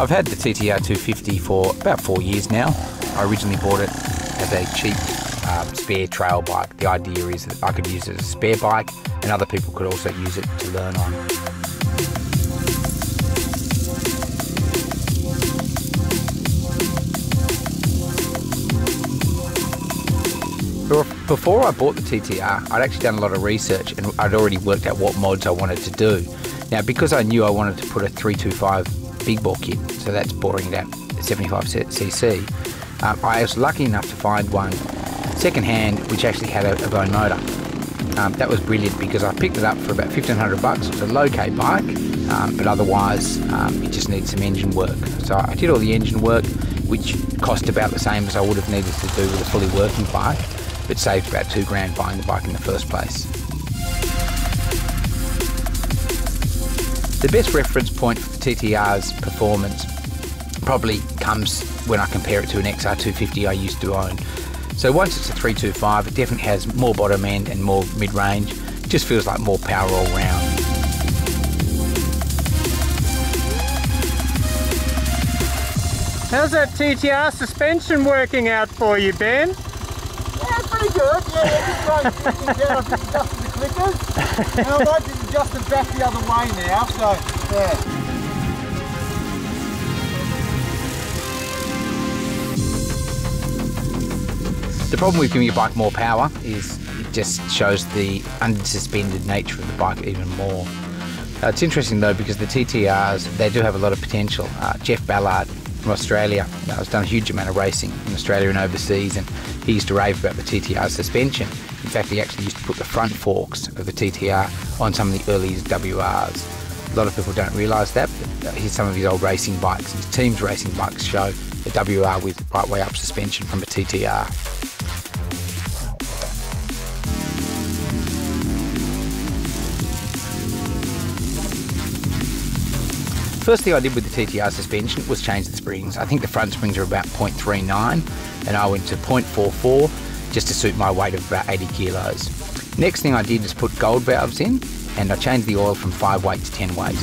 I've had the TTR250 for about 4 years now. I originally bought it as a cheap spare trail bike. The idea is that I could use it as a spare bike and other people could also use it to learn on. Before I bought the TTR, I'd actually done a lot of research and I'd already worked out what mods I wanted to do. Now, because I knew I wanted to put a 325 big bore kit, so that's boring it out at 75cc, I was lucky enough to find one second hand which actually had a bone motor. That was brilliant because I picked it up for about 1,500 bucks. It was a low-K bike, but otherwise it just needed some engine work. So I did all the engine work, which cost about the same as I would have needed to do with a fully working bike, but saved about $2,000 buying the bike in the first place. The best reference point for the TTR's performance probably comes when I compare it to an XR250 I used to own. So once it's a 325, it definitely has more bottom end and more mid-range. It just feels like more power all round. How's that TTR suspension working out for you, Ben? Yeah, pretty good. Yeah, just trying to get things out. I've just adjusted the clickers. And I might just adjust them back the other way now, so yeah. The problem with giving your bike more power is it just shows the unsuspended nature of the bike even more. It's interesting though because the TTRs, they do have a lot of potential. Jeff Ballard from Australia has done a huge amount of racing in Australia and overseas, and he used to rave about the TTR suspension. In fact, he actually used to put the front forks of the TTR on some of the earliest WRs. A lot of people don't realise that, but here's some of his old racing bikes. His team's racing bikes show the WR with right way up suspension from a TTR. First thing I did with the TTR suspension was change the springs. I think the front springs are about 0.39 and I went to 0.44 just to suit my weight of about 80 kilos. Next thing I did is put gold valves in and I changed the oil from 5 weight to 10 weight.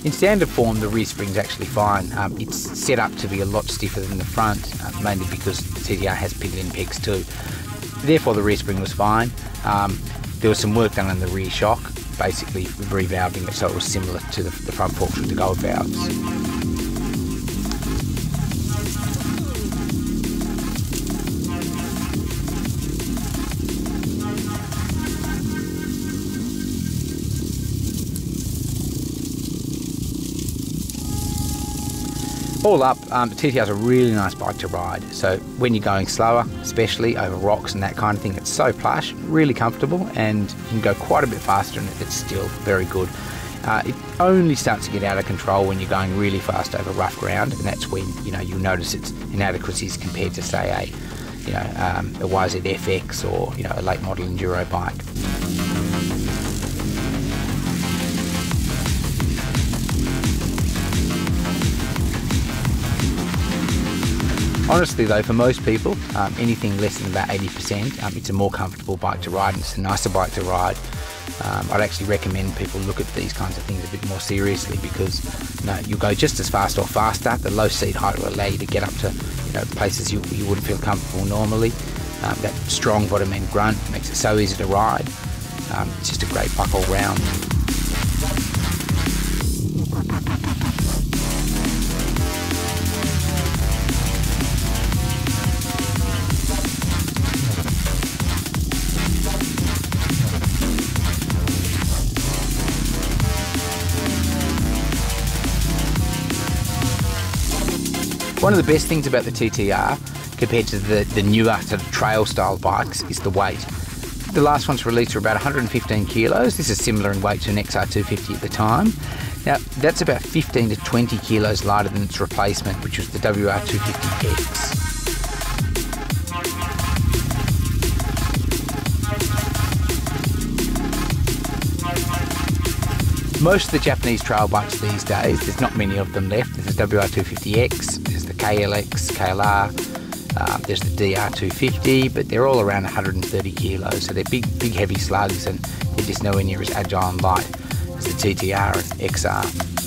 In standard form, the rear spring's actually fine. It's set up to be a lot stiffer than the front, mainly because the TTR has pin-in pegs too. Therefore the rear spring was fine. There was some work done on the rear shock, basically revalving it so it was similar to the front forks with the gold valves. All up, the TTR is a really nice bike to ride. So when you're going slower, especially over rocks and that kind of thing, it's so plush, really comfortable, and you can go quite a bit faster and it's still very good. It only starts to get out of control when you're going really fast over rough ground, and that's when you'll notice its inadequacies compared to say a YZFX or a late model enduro bike. Honestly though, for most people, anything less than about 80%, it's a more comfortable bike to ride and it's a nicer bike to ride. I'd actually recommend people look at these kinds of things a bit more seriously because you'll go just as fast or faster. The low seat height will allow you to get up to places you wouldn't feel comfortable normally. That strong bottom end grunt makes it so easy to ride. It's just a great bike all round. One of the best things about the TTR compared to the newer sort of trail style bikes is the weight. The last one's released are about 115 kilos. This is similar in weight to an XR250 at the time. Now that's about 15 to 20 kilos lighter than its replacement, which was the WR250X. Most of the Japanese trail bikes these days, there's not many of them left. There's the WR250X, there's the KLX, KLR, There's the TTR250, but they're all around 130 kilos, so they're big heavy slugs, and they're just nowhere near as agile and light as the TTR and XR.